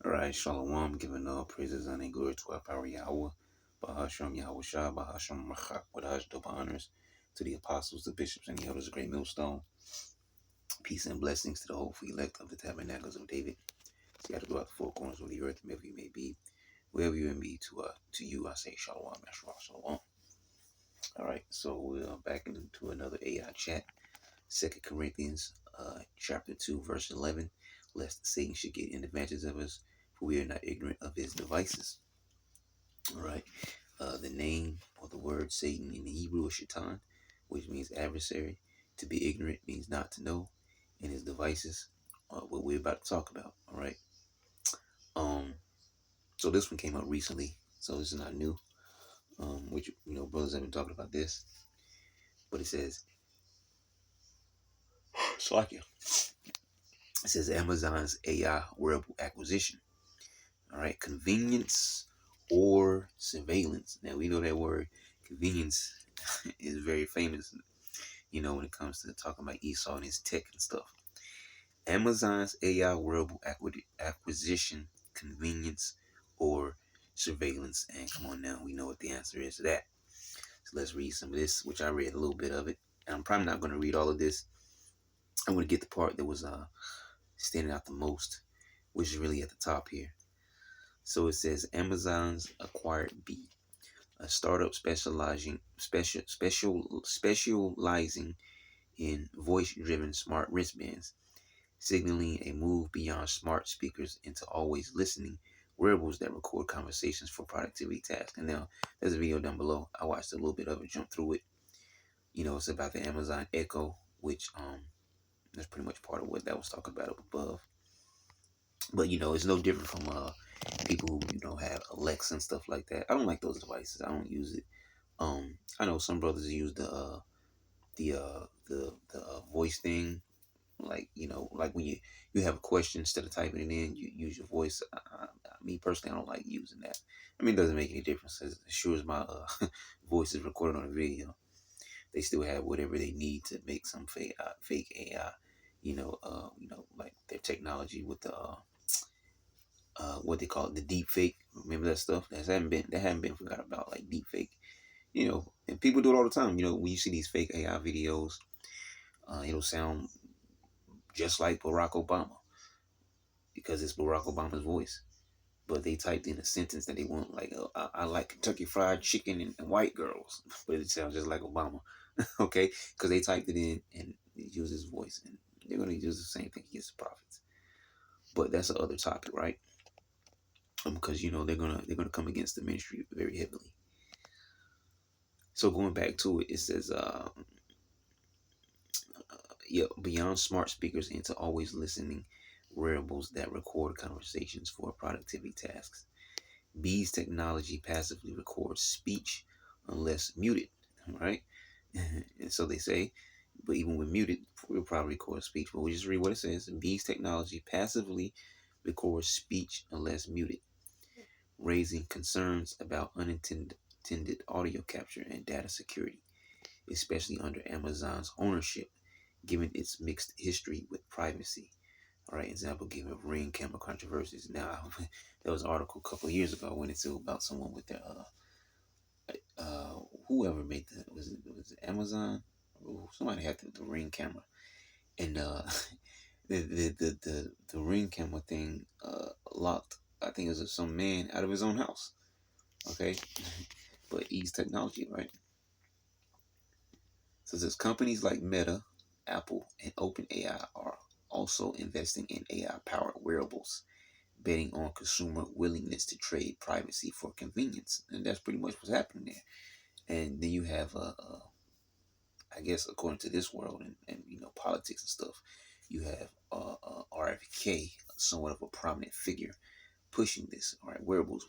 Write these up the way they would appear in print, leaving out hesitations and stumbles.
All right, Shalom, giving all praises and glory to our power Yahweh, Bahasham Yahweh Shah, Bahasham Machak, with Hajj double honors to the apostles, the bishops, and the elders of Great Millstone. Peace and blessings to the hopeful elect of the tabernacles of David. Scattered throughout the four corners of the earth, wherever you may be, wherever you may be, to you I say Shalom, Yahshua, Shalom. All right, so we're back into another AI chat. 2 Corinthians chapter 2, verse 11. Lest Satan should get an advantage of us, for we are not ignorant of his devices. All right. The name or the word Satan in the Hebrew is Shaitan, which means adversary. To be ignorant means not to know. And his devices are what we're about to talk about. All right. So this one came out recently, so this is not new. Which brothers have been talking about this. But it says Slakia. It says Amazon's AI wearable acquisition. All right, convenience or surveillance. Now we know that word convenience is very famous, when it comes to talking about Esau and his tech and stuff. Amazon's AI wearable acquisition, convenience or surveillance. And come on now, we know what the answer is to that. So let's read some of this, which I read a little bit of it. And I'm probably not going to read all of this. I'm going to get the part that was standing out the most, which is really at the top here. So it says Amazon's acquired Bee, a startup specializing in voice-driven smart wristbands, signaling a move beyond smart speakers into always listening wearables that record conversations for productivity tasks. And now there's a video down below. I watched a little bit of it, jumped through it. It's about the Amazon Echo, which that's pretty much part of what that was talking about up above. But it's no different from people who have Alexa and stuff like that. I don't like those devices. I don't use it. I know some brothers use the voice thing, like like when you have a question, instead of typing it in, you use your voice. Me personally, I don't like using that. I mean, it doesn't make any difference as sure as my voice is recorded on a video. They still have whatever they need to make some fake AI. Like their technology with the what they call it, the deep fake. Remember that stuff? That hadn't been forgot about, like deep fake. And people do it all the time. When you see these fake AI videos, it'll sound just like Barack Obama because it's Barack Obama's voice. But they typed in a sentence that they want, like, I like Kentucky Fried Chicken and white girls. But it sounds just like Obama, okay? Because they typed it in and it uses his voice. And they're going to use the same thing against the prophets. But that's the other topic, right? Because, they're gonna come against the ministry very heavily. So going back to it, it says, beyond smart speakers into always listening wearables that record conversations for productivity tasks. Bee's technology passively records speech unless muted, right? And so they say, but even when muted, we'll probably record speech. But we'll just read what it says. Bee's technology passively records speech unless muted, raising concerns about unintended audio capture and data security, especially under Amazon's ownership, given its mixed history with privacy. All right, example given of Ring camera controversies. Now, there was an article a couple of years ago I went into about someone with their whoever made was it Amazon? Somebody had the Ring camera, and the Ring camera thing locked. I think it was some man out of his own house. Okay, but Ease Technology, right? So there's companies like Meta, Apple, and OpenAI are also investing in AI-powered wearables, betting on consumer willingness to trade privacy for convenience. And that's pretty much what's happening there. And then you have, I guess, according to this world and politics and stuff, you have RFK, somewhat of a prominent figure, pushing this. All right, wearables.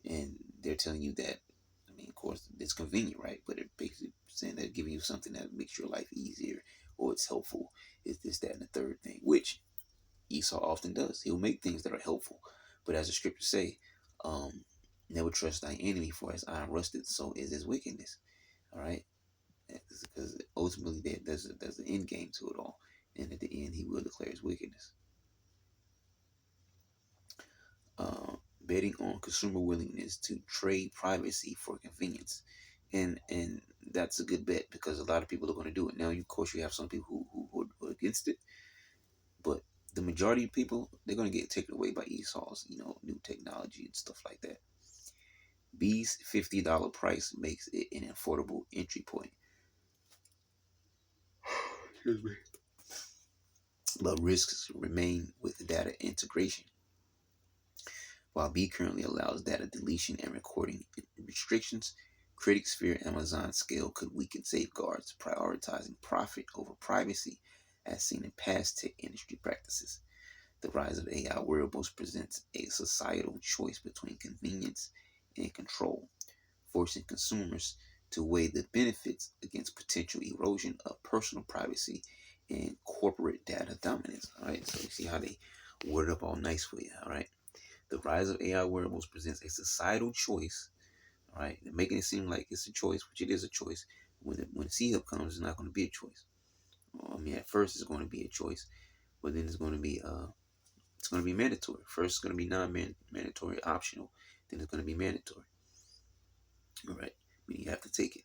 And they're telling you that, I mean, of course, it's convenient, right? But they're basically saying they're giving you something that makes your life easier or it's helpful. It's this, that, and the third thing, which Esau often does. He'll make things that are helpful. But as the scriptures say, never trust thy enemy, for as iron rusted, so is his wickedness. All right? Because ultimately there's an end game to it all. And at the end, he will declare his wickedness. betting on consumer willingness to trade privacy for convenience. And that's a good bet because a lot of people are going to do it. Now, of course, you have some people who are against it, but the majority of people, they're going to get taken away by Esau's, new technology and stuff like that. B's $50 price makes it an affordable entry point. Excuse me. But risks remain with data integration. While B currently allows data deletion and recording restrictions, critics fear Amazon's scale could weaken safeguards, prioritizing profit over privacy, as seen in past tech industry practices. The rise of AI wearables presents a societal choice between convenience and control, forcing consumers to weigh the benefits against potential erosion of personal privacy and corporate data dominance. All right, so you see how they word up all nice for you. All right, the rise of AI wearables presents a societal choice. All right, they're making it seem like it's a choice, which it is a choice. When C-Hub comes, it's not going to be a choice. I mean, at first it's going to be a choice, but then it's going to be mandatory. First, it's going to be non-mandatory, optional. Then it's going to be mandatory. All right, but you have to take it.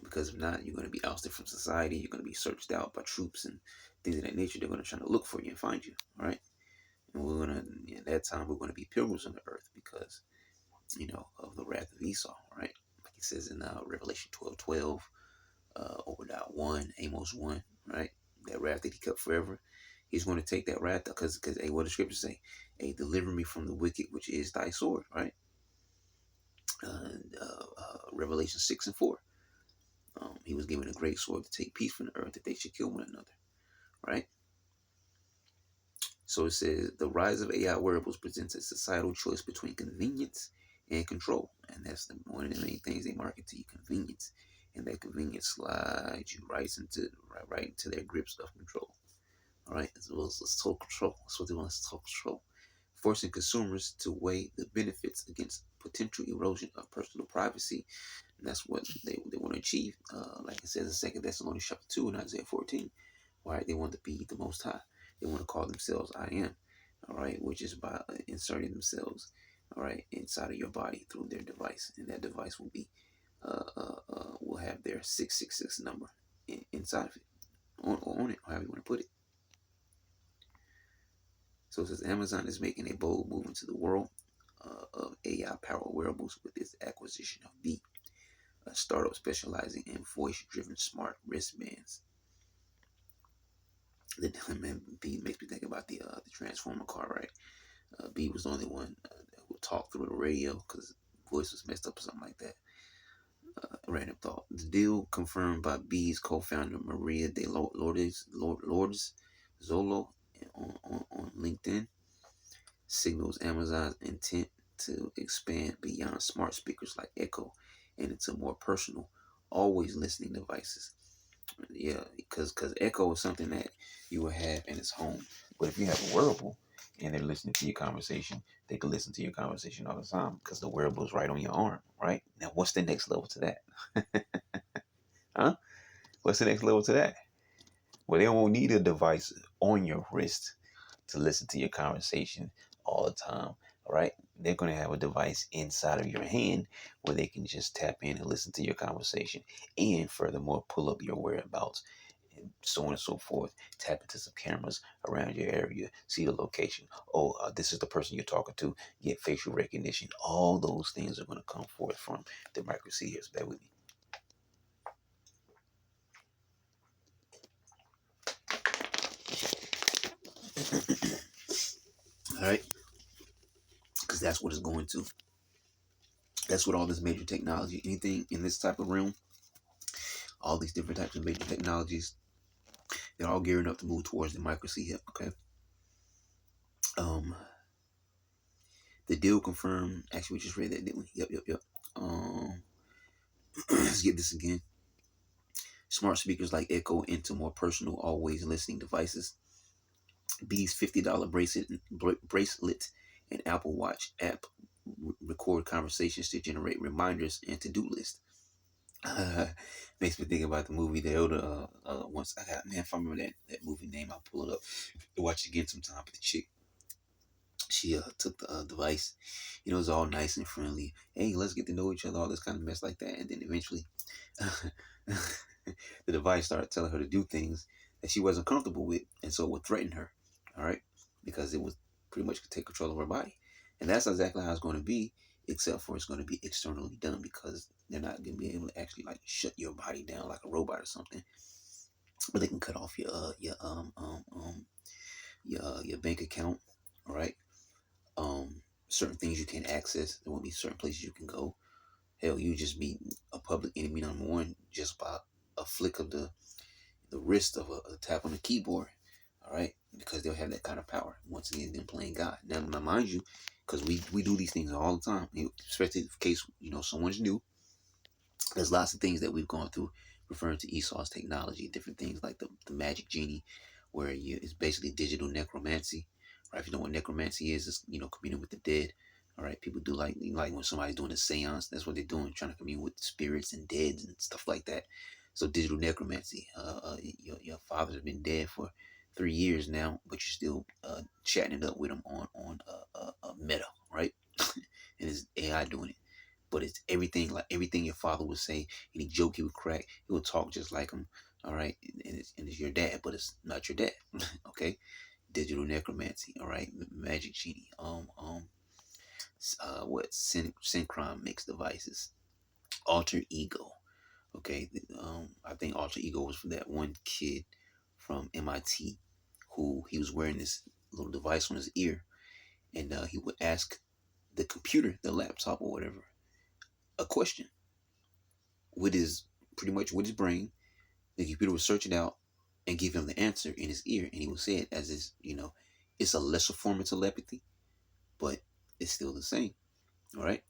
Because if not, you're going to be ousted from society. You're going to be searched out by troops and things of that nature. They're going to try to look for you and find you. All right. And at that time, we're going to be pilgrims on the earth because, of the wrath of Esau. Right. Like it says in Revelation 12:12, over that 1, Amos 1. Right. That wrath that he kept forever. He's going to take that wrath because hey, what the scriptures say? Hey, deliver me from the wicked, which is thy sword. Right. Revelation 6:4. He was given a great sword to take peace from the earth that they should kill one another, right? So it says the rise of AI wearables presents a societal choice between convenience and control, and that's one of the main things they market to you: convenience, and that convenience slides you right into their grips of control. All right, let's talk control. That's what they want us to talk control, forcing consumers to weigh the benefits against potential erosion of personal privacy. And that's what they want to achieve. Like it says in 2 Thessalonians chapter 2 and Isaiah 14. Why they want to be the Most High. They want to call themselves I am. All right, which is by inserting themselves, all right, inside of your body through their device, and that device will have their 666 number inside of it, on it, however you want to put it. So it says Amazon is making a bold move into the world of AI-powered wearables with its acquisition of Beat, a startup specializing in voice-driven smart wristbands. The B makes me think about the Transformer car, right? B was the only one that would talk through the radio because voice was messed up or something like that. Random thought. The deal confirmed by B's co-founder Maria de Lourdes Zolo on LinkedIn signals Amazon's intent to expand beyond smart speakers like Echo and into more personal, always listening devices. Yeah, because Echo is something that you will have in its home. But if you have a wearable and they're listening to your conversation, they can listen to your conversation all the time because the wearable is right on your arm, right? Now, what's the next level to that? Huh? What's the next level to that? Well, they won't need a device on your wrist to listen to your conversation all the time, all right? They're going to have a device inside of your hand where they can just tap in and listen to your conversation and furthermore pull up your whereabouts and so on and so forth. Tap into some cameras around your area, see the location. Oh, this is the person you're talking to. Get facial recognition. All those things are going to come forth from the micro C here. Bear with me. All right, because that's what it's going to. That's what all this major technology, anything in this type of realm, all these different types of major technologies, they're all gearing up to move towards the micro C hip. Okay. Um, the deal confirmed. Actually, we just read that, didn't we? Yep. Let's get this again. Smart speakers like Echo into more personal, always listening devices. B's $50 bracelet and Apple Watch app record conversations to generate reminders and to-do lists. Makes me think about the movie The Elder. Once I got, man, if I remember that movie name, I'll pull it up to watch it again sometime. But the chick, She took the device. You know, it was all nice and friendly. Hey, let's get to know each other, all this kind of mess like that. And then eventually, the device started telling her to do things that she wasn't comfortable with, and so it would threaten her. All right, because it was pretty much could take control of her body, and that's exactly how it's going to be. Except for it's going to be externally done because they're not going to be able to actually like shut your body down like a robot or something, but they can cut off your bank account. All right, certain things you can't access. There won't be certain places you can go. Hell, you just meet a public enemy number one just by a flick of the wrist of a tap on the keyboard. All right, because they'll have that kind of power. Once again, them playing God. Now mind you, because we do these things all the time, especially in case someone's new. There's lots of things that we've gone through referring to Esau's technology, different things like the magic genie, where it's basically digital necromancy. Right? If you know what necromancy is, it's communing with the dead. All right, people do like when somebody's doing a seance. That's what they're doing, trying to commune with spirits and dead and stuff like that. So digital necromancy. Your father's been dead for 3 years now, but you're still chatting it up with him on Meta, right? And it's AI doing it, but it's everything like everything your father would say. Any joke he would crack, he would talk just like him. All right, and it's your dad, but it's not your dad. Okay, digital necromancy. All right, magic genie. What Synchron makes devices. Alter ego. Okay, I think alter ego was for that one kid from MIT who he was wearing this little device on his ear, and he would ask the computer, the laptop or whatever, a question with his pretty much with his brain. The computer would search it out and give him the answer in his ear, and he would say it as his, it's a lesser form of telepathy, but it's still the same. All right,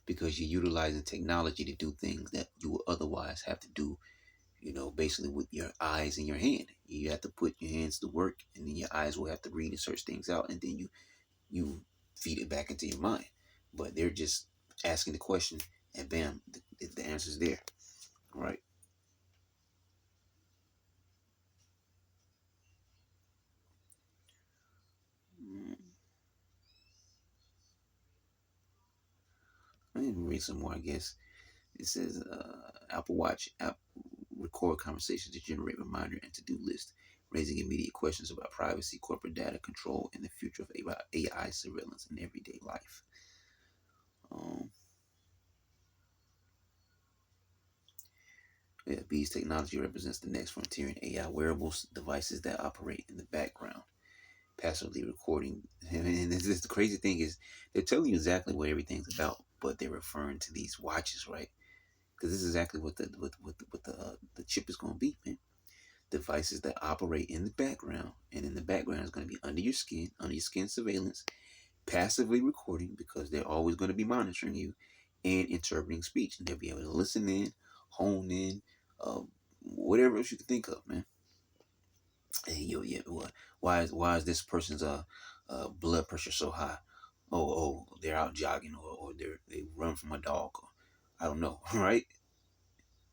because you're utilizing technology to do things that you would otherwise have to do, basically with your eyes and your hand. You have to put your hands to work, and then your eyes will have to read and search things out, and then you feed it back into your mind. But they're just asking the question, and bam, the answer's there. All right. Mm, I need to read some more, I guess. It says Apple Watch app record conversations to generate reminder and to-do list, raising immediate questions about privacy, corporate data control, and the future of AI surveillance in everyday life. Um, yeah, Bees technology represents the next frontier in AI wearables, devices that operate in the background, passively recording. And the crazy thing is, they're telling you exactly what everything's about, but they're referring to these watches, right? Because this is exactly what the chip is going to be, man. Devices that operate in the background, and in the background is going to be under your skin surveillance, passively recording because they're always going to be monitoring you, and interpreting speech, and they'll be able to listen in, hone in, uh, whatever else you can think of, man. Hey, yo, yeah, why is this person's blood pressure so high? Oh, they're out jogging, or they run from a dog, or I don't know, right?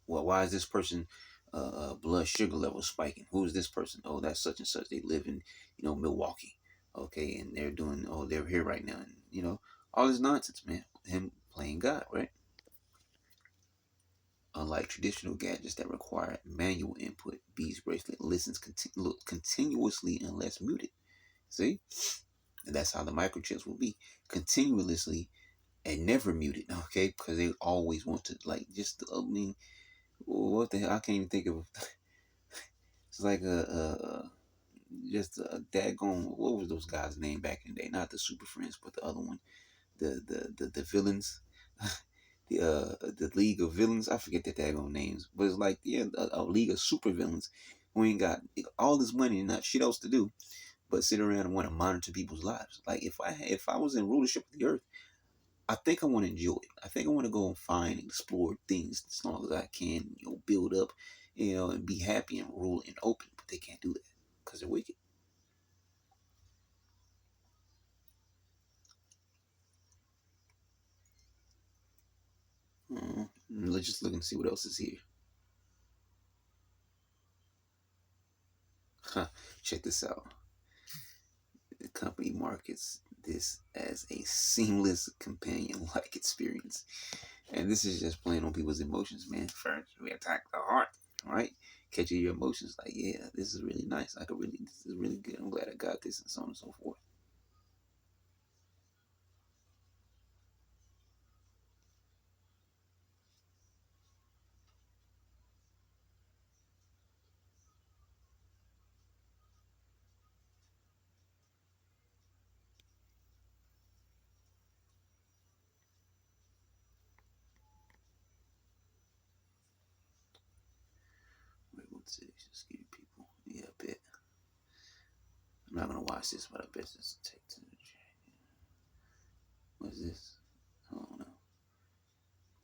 Well, why is this person blood sugar level spiking? Who is this person? Oh, that's such and such. They live in Milwaukee, okay, and they're here right now, and all this nonsense, man. Him playing God, right? Unlike traditional gadgets that require manual input, Beats bracelet listens continuously unless muted. See, and that's how the microchips will be continuously and never muted, okay? Because they always want to just I mean, what the hell? I can't even think of. It's like just a daggone. What was those guys' name back in the day? Not the Super Friends, but the other one, the villains, the League of Villains. I forget the daggone names, but it's like a league of super villains who ain't got all this money and not shit else to do but sit around and want to monitor people's lives. Like if I was in rulership of the earth, I think I want to enjoy it. I think I want to go and find and explore things as long as I can, build up, and be happy and rule and open. But they can't do that because they're wicked. Let's just look and see what else is here. Huh, check this out. The company markets this as a seamless companion-like experience. And this is just playing on people's emotions, man. First, we attack the heart, right? Catching your emotions, like, yeah, this is really nice. This is really good. I'm glad I got this, and so on and so forth. Wait, what's it? Just give people. Yeah, I bet. I'm not gonna watch this, but I bet this will take to the. What's this? I don't know.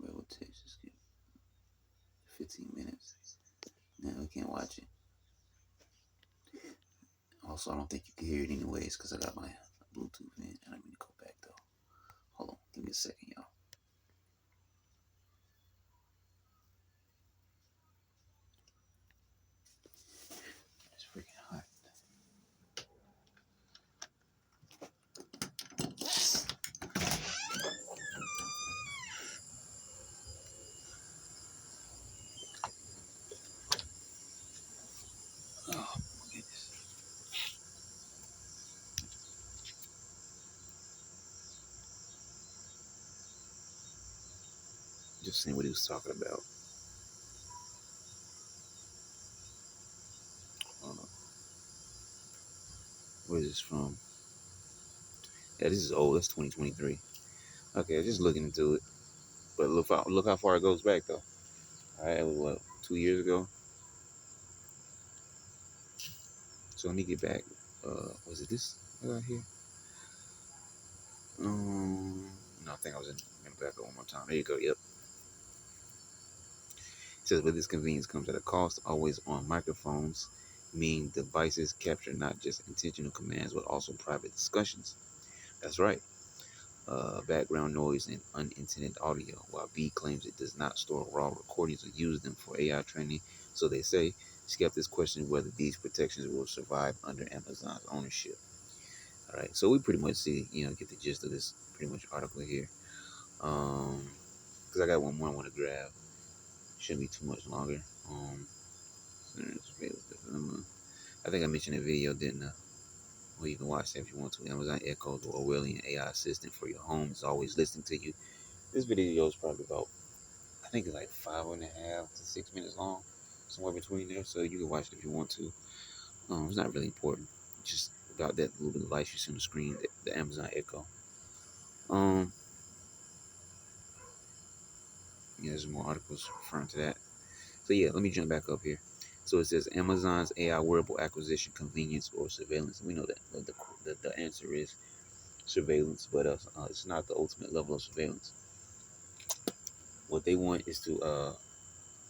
Wait, what takes? Just give 15 minutes. No, we can't watch it. Also, I don't think you can hear it anyways because I got my Bluetooth in, and I'm gonna go back though. Hold on, give me a second, y'all. It's freaking hot. Oh my goodness. Just seeing what he was talking about. Where is this from? Yeah, this is old. That's 2023. Okay, just looking into it. But look how far it goes back though. All right, it was what 2 years ago. So let me get back. Was it this right here? No, I think I was gonna back up one more time. There you go. Yep. It says, with this convenience comes at a cost. Always on microphones mean devices capture not just intentional commands but also private discussions. That's right. Background noise and unintended audio. While B claims it does not store raw recordings or use them for AI training, so they say, skeptics question whether these protections will survive under Amazon's ownership. All right, so we pretty much see, get the gist of this pretty much article here. Because I got one more I want to grab. Shouldn't be too much longer. I think I mentioned a video, didn't I? Or you can watch that if you want to. Amazon Echo, the Orwellian AI assistant for your home, is always listening to you. This video is probably about, I think it's like 5.5 to 6 minutes long, somewhere between there. So you can watch it if you want to. It's not really important. Just about that little bit of light you see on the screen, the Amazon Echo. Um, yeah, there's more articles referring to that. So yeah, let me jump back up here. So it says Amazon's AI wearable acquisition, convenience, or surveillance. We know that the answer is surveillance, but it's not the ultimate level of surveillance. What they want is to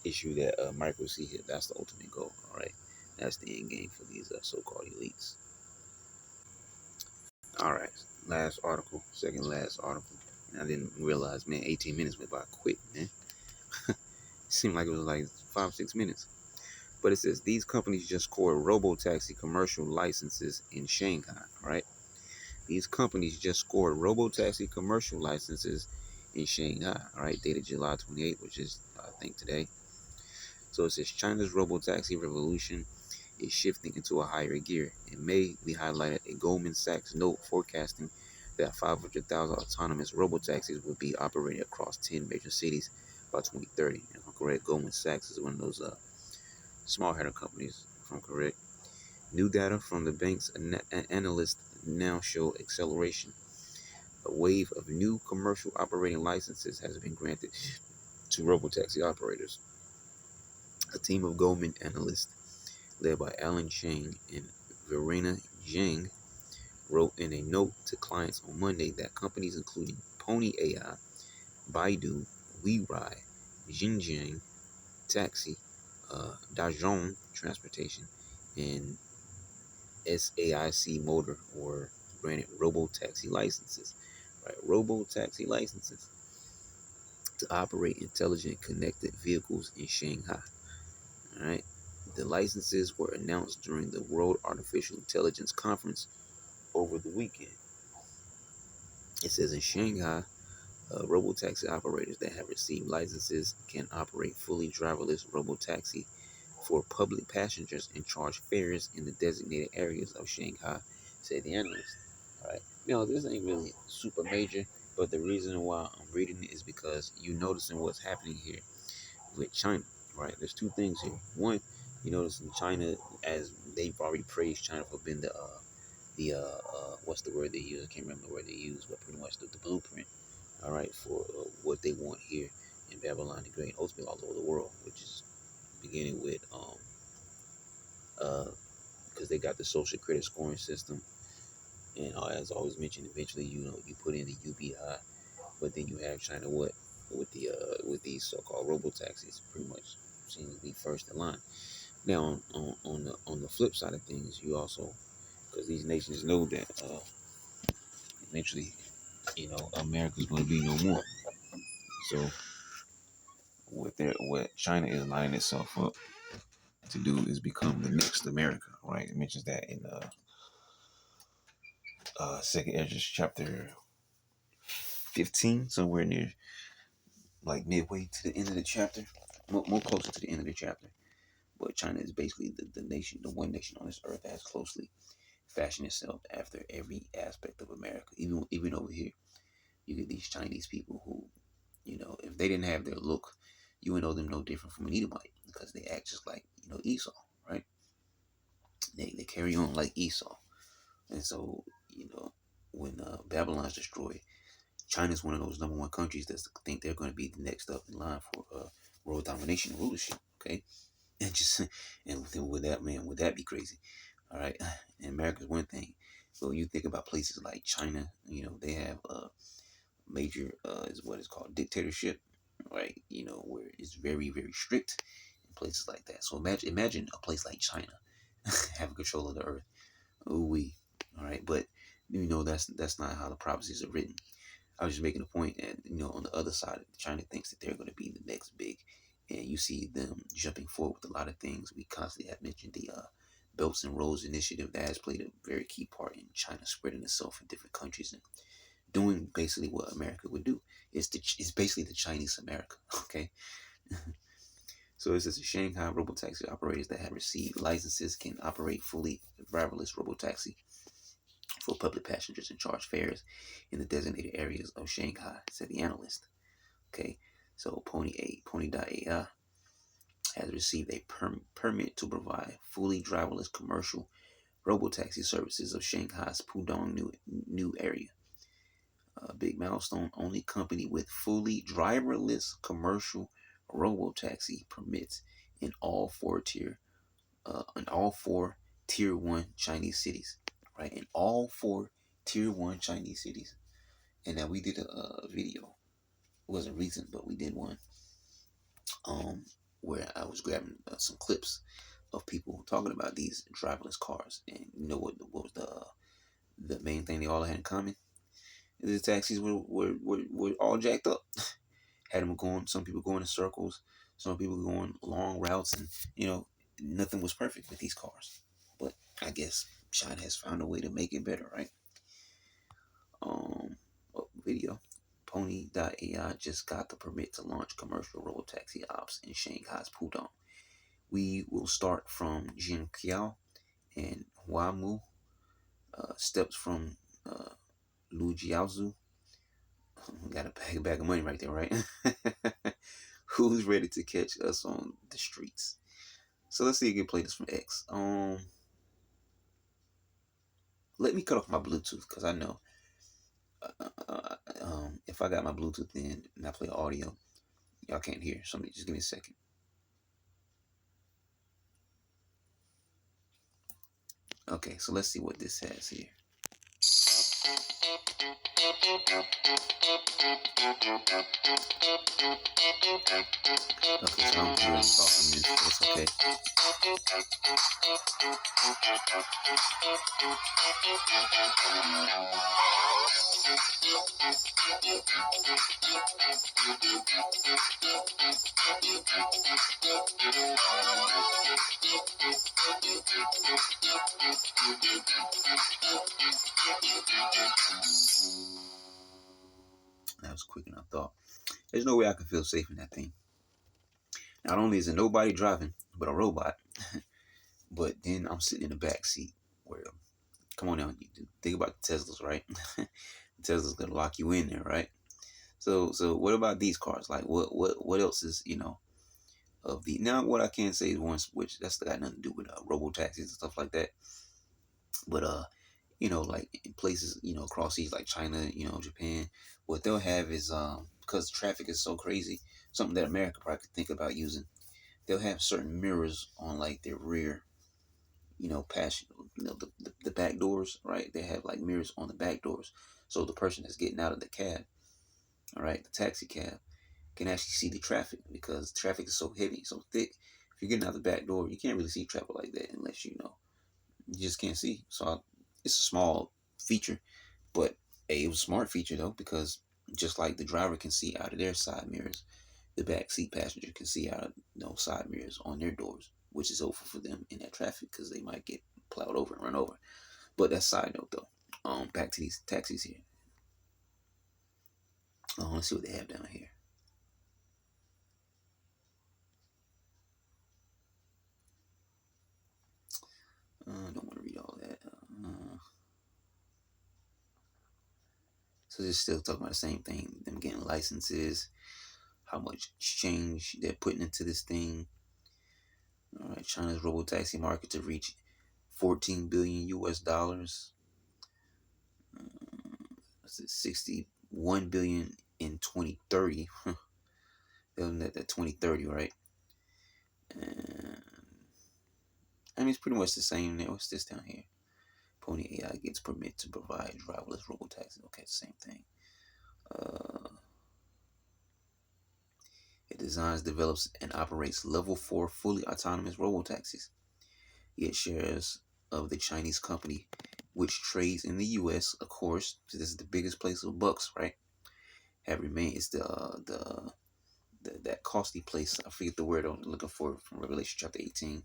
issue that micro hit. That's the ultimate goal. All right, that's the end game for these so-called elites. All right, last article, second last article. And I didn't realize, man, 18 minutes went by quick, man. It seemed like it was like 5 6 minutes. But it says these companies just scored robo-taxi commercial licenses in Shanghai, right? These companies just scored robo-taxi commercial licenses in Shanghai, all right? Dated July 28th, which is, I think, today. So it says China's robo-taxi revolution is shifting into a higher gear. In May, we highlighted a Goldman Sachs note forecasting that 500,000 autonomous robo-taxis would be operating across 10 major cities by 2030. If I'm correct, Goldman Sachs is one of those small header companies, if I'm correct. New data from the bank's analysts now show acceleration. A wave of new commercial operating licenses has been granted to robotaxi operators. A team of Goldman analysts, led by Alan Chang and Verena Zhang, wrote in a note to clients on Monday that companies including Pony AI, Baidu, WeRide, Xinjiang Taxi, Dazhong Transportation, and SAIC Motor were granted robo-taxi licenses, right? Robo-taxi licenses to operate intelligent connected vehicles in Shanghai, all right? The licenses were announced during the World Artificial Intelligence Conference over the weekend. It says in Shanghai, robotaxi operators that have received licenses can operate fully driverless robotaxi for public passengers and charge fares in the designated areas of Shanghai, said the analyst. All right. This ain't really super major, but the reason why I'm reading it is because you noticing what's happening here with China, right? There's two things here. One, you notice in China, as they've already praised China for being what's the word they use? I can't remember the word they use, but pretty much the blueprint, all right, for what they want here in Babylon the Great, ultimately all over the world, which is beginning with because they got the social credit scoring system, and as always mentioned, eventually you put in the UBI, but then you have China what with these so-called robo taxis, pretty much seem to be first in line. Now on the flip side of things, you also, because these nations know that eventually America's going to be no more. So what China is lining itself up to do is become the next America, right? It mentions that in Second Esdras chapter 15, somewhere near like midway to the end of the chapter, more closer to the end of the chapter. But China is basically the nation, the one nation on this earth that has closely fashioned itself after every aspect of America. Even over here, you get these Chinese people who, if they didn't have their look, you would know them no different from an Edomite because they act just like Esau, right? They carry on like Esau, and so when Babylon's destroyed, China's one of those number one countries that think they're going to be the next up in line for world domination and rulership. Okay, and just and with that, man, would that be crazy? All right, and America's one thing, but when you think about places like China, they have major is what is called dictatorship, right? Where it's very very strict in places like that. So imagine a place like China having control of the earth. Ooh wee. All right, but that's not how the prophecies are written. I was just making a point, and on the other side, China thinks that they're going to be the next big, and you see them jumping forward with a lot of things. We constantly have mentioned the Belts and Roads initiative that has played a very key part in China spreading itself in different countries and doing basically what America would do. It's basically the Chinese America. Okay, so it says Shanghai robotaxi operators that have received licenses can operate fully driverless robotaxi for public passengers and charge fares in the designated areas of Shanghai, said the analyst. Okay, so Pony.ai has received a permit to provide fully driverless commercial robotaxi services of Shanghai's Pudong new area. A big milestone, only company with fully driverless commercial robotaxi permits in all four tier one Chinese cities, right? In all four tier one Chinese cities. And now we did a video. It wasn't recent, but we did one where I was grabbing some clips of people talking about these driverless cars, and what was the main thing they all had in common? The taxis were all jacked up. Had them going. Some people going in circles. Some people going long routes, and nothing was perfect with these cars. But I guess China has found a way to make it better, right? Video. Pony.ai just got the permit to launch commercial robotaxi ops in Shanghai's Pudong. We will start from Jinqiao and Huamu, steps from Lujiaozu. Got a bag of money right there, right? Who's ready to catch us on the streets? So let's see if you can play this from X. Let me cut off my Bluetooth because I know if I got my Bluetooth in and I play audio, y'all can't hear. Somebody just give me a second. Okay, so let's see what this has here. Okay, so I'm really talking this. That's okay. was quicker than I thought. There's no way I can feel safe in that thing. Not only is it nobody driving, but a robot, but then I'm sitting in the back seat where, come on now, you think about the Teslas, right? Tesla's gonna lock you in there, right? So what about these cars? Like what else is, of the, now what I can say is one which that's got nothing to do with robo taxis and stuff like that. But like in places, across seas like China, Japan, what they'll have is because traffic is so crazy, something that America probably could think about using. They'll have certain mirrors on like their rear, passion, the back doors, right? They have like mirrors on the back doors. So the person that's getting out of the cab, all right, the taxi cab, can actually see the traffic because traffic is so heavy, so thick. If you're getting out the back door, you can't really see traffic like that unless you just can't see. So it's a small feature, but hey, it was a smart feature though because just like the driver can see out of their side mirrors, the back seat passenger can see out of side mirrors on their doors, which is helpful for them in that traffic because they might get plowed over and run over. But that's side note though. Back to these taxis here. Let's see what they have down here. I don't want to read all that. So they're still talking about the same thing. Them getting licenses, how much change they're putting into this thing. All right, China's robotaxi market to reach 14 billion US dollars. 61 billion in 2030. They're looking at that 2030, right? And I mean, it's pretty much the same. What's this down here? Pony AI gets permit to provide driverless robotaxi. Okay, same thing. It designs, develops, and operates level 4 fully autonomous robotaxis. Yet shares of the Chinese company, which trades in the U.S., of course, so this is the biggest place of bucks, right? Have remained. It's the that costly place. I forget the word I'm looking for from Revelation chapter 18.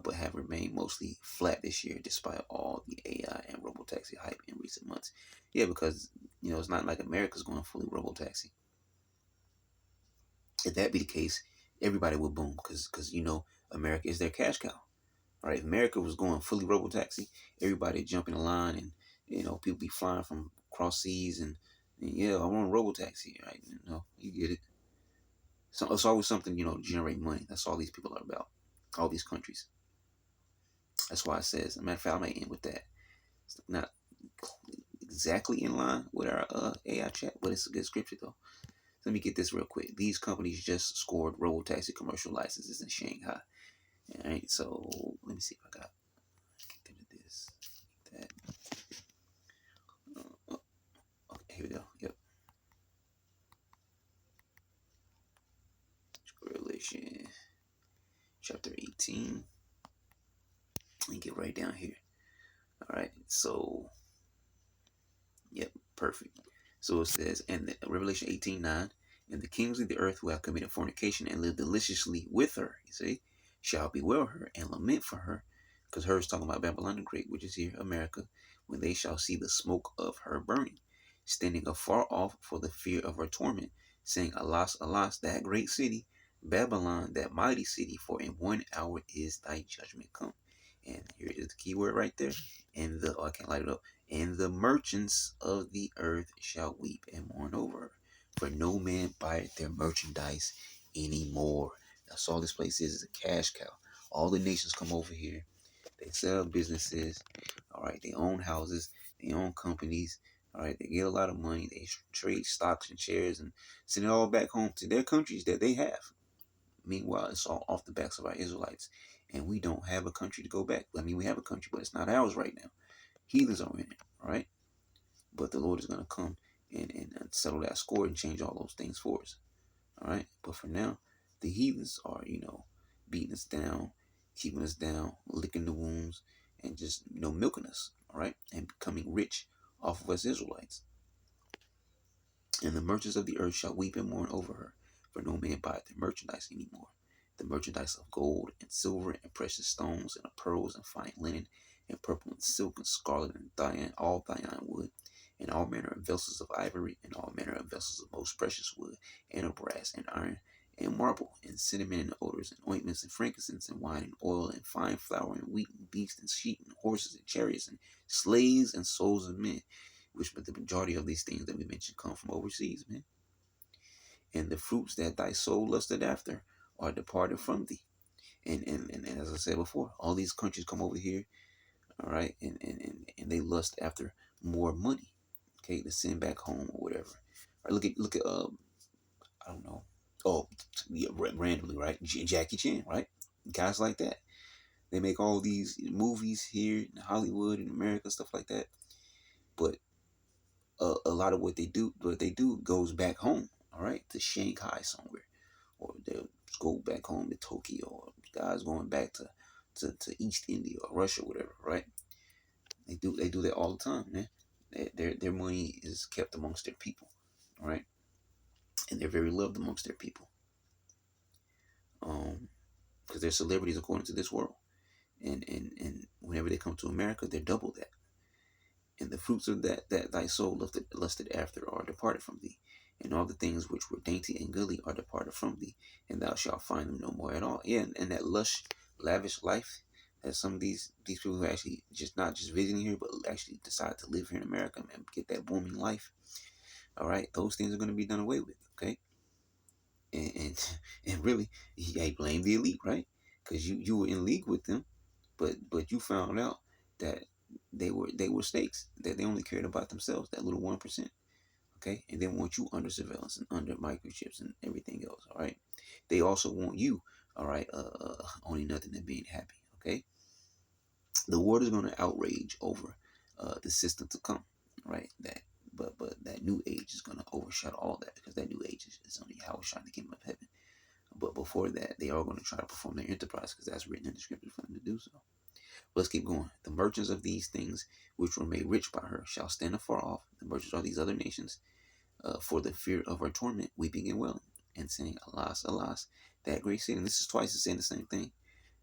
But have remained mostly flat this year despite all the AI and robotaxi hype in recent months. Yeah, because it's not like America's going fully robotaxi. If that be the case, everybody would boom because America is their cash cow. All right, if America was going fully robotaxi, everybody jump in the line and people be flying from cross seas and yeah, I want a robotaxi, right? You get it. So it's always something to generate money. That's all these people are about. All these countries. That's why it says. As a matter of fact, I might end with that. It's not exactly in line with our AI chat, but it's a good scripture though. Let me get this real quick. These companies just scored robotaxi commercial licenses in Shanghai. All right, so let me see if I got get into this. That. Oh, okay, here we go. Yep. Revelation chapter 18. And get right down here. All right, so yep, perfect. So it says, and Revelation 18:9, and the kings of the earth who have committed fornication and lived deliciously with her, you see, shall bewail her and lament for her, because her is talking about Babylon the Great, which is here, America, when they shall see the smoke of her burning, standing afar off for the fear of her torment, saying, Alas, alas, that great city, Babylon, that mighty city, for in 1 hour is thy judgment come. And here is the key word right there. And I can't light it up. And the merchants of the earth shall weep and mourn over her, for no man buyeth their merchandise anymore. That's all this place is a cash cow. All the nations come over here. They sell businesses. All right, they own houses. They own companies. All right, they get a lot of money. They trade stocks and shares and send it all back home to their countries that they have. Meanwhile, it's all off the backs of our Israelites. And we don't have a country to go back. I mean, we have a country, but it's not ours right now. Heathens are in it, all right? But the Lord is going to come and settle that score and change all those things for us, all right? But for now, the heathens are, beating us down, keeping us down, licking the wounds, and just, milking us, all right? And becoming rich off of us Israelites. And the merchants of the earth shall weep and mourn over her, for no man buyeth their merchandise anymore. The merchandise of gold and silver and precious stones and of pearls and fine linen and purple and silk and scarlet and all thyine wood and all manner of vessels of ivory, and all manner of vessels of most precious wood, and of brass, and iron, and marble, and cinnamon, and odors, and ointments, and frankincense, and wine, and oil, and fine flour, and wheat, and beasts, and sheep, and horses, and chariots, and slaves, and souls of men, which but the majority of these things that we mentioned come from overseas, man. And the fruits that thy soul lusted after are departed from thee. And as I said before, all these countries come over here, all right, and they lust after more money, okay, to send back home or whatever. All right, look at I don't know, oh yeah, randomly, right, Jackie Chan, right, guys like that. They make all these movies here in Hollywood and America, stuff like that, but a lot of what they do goes back home, all right, to Shanghai somewhere, or they'll go back home to Tokyo, or guys going back to East India or Russia, whatever, right? They do that all the time, man. Their money is kept amongst their people, all right, and they're very loved amongst their people, because they're celebrities according to this world, and whenever they come to America, they're double that. And the fruits of that thy soul lusted after are departed from thee, and all the things which were dainty and goodly are departed from thee, and thou shalt find them no more at all. Yeah, and that lush, lavish life that some of these people who actually just not just visiting here, but actually decide to live here in America and get that booming life. All right, those things are going to be done away with. Okay, and and really, I blame the elite, right? Because you were in league with them, but you found out that they were snakes, that they only cared about themselves, that little 1%. Okay, and they want you under surveillance and under microchips and everything else. All right, they also want you, all right, owning nothing and being happy. Okay, the world is going to outrage over the system to come, right? But that new age is going to overshadow all that, because that new age is only how it's trying to get them of heaven. But before that, they are going to try to perform their enterprise, because that's written in the scripture for them to do so. Let's keep going. The merchants of these things which were made rich by her shall stand afar off. The merchants are these other nations, for the fear of her torment, weeping and wailing, and saying, Alas, alas, that great city. And this is twice it's saying the same thing.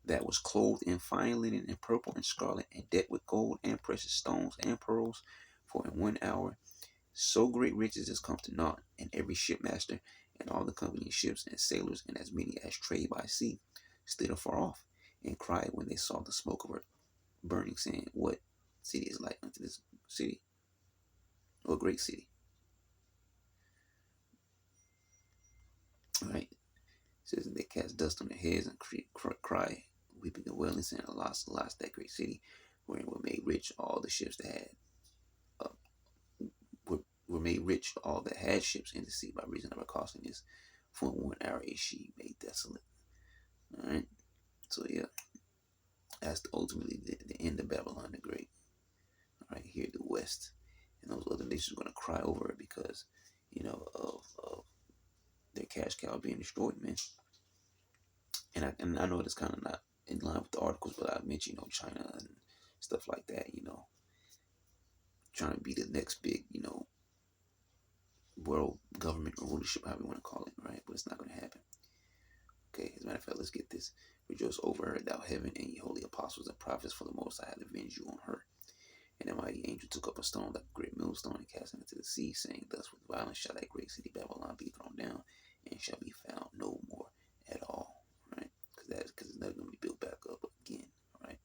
That was clothed in fine linen and purple and scarlet, and decked with gold and precious stones and pearls. For in 1 hour so great riches is come to naught, and every shipmaster and all the company of ships and sailors, and as many as trade by sea, stood afar off, and cried when they saw the smoke of her burning, saying, What city is like unto this city, or great city? All right. It says, and they cast dust on their heads and cry, weeping and wailing, saying, Alas, alas, that great city, wherein were made rich all the ships that had were made rich all that had ships in the sea by reason of her costliness. For in 1 hour is she made desolate. All right. So yeah, that's ultimately the end of Babylon the Great. All right, here the West, and those other nations are going to cry over it because, of their cash cow being destroyed, man. And I know it's kind of not in line with the articles, but I mentioned, China and stuff like that, trying to be the next big, world government or rulership, however you want to call it, right? But it's not going to happen. Okay, as a matter of fact, let's get this. Rejoice over her, thou heaven, and ye holy apostles and prophets, for the Most High hath avenged you on her. And the mighty angel took up a stone like a great millstone and cast it into the sea, saying, Thus with violence shall that great city Babylon be thrown down, and shall be found no more at all. Right? Because it's never going to be built back up again. Right?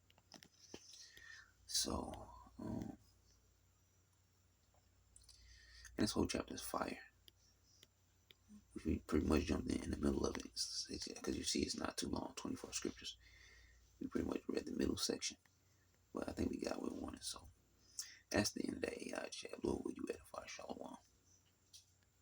So, and this whole chapter is fire. We pretty much jumped in the middle of it, because you see it's not too long, 24 scriptures. We pretty much read the middle section, but I think we got what we wanted. So that's the end of the AI chat. Lord, will you edify? Shalom.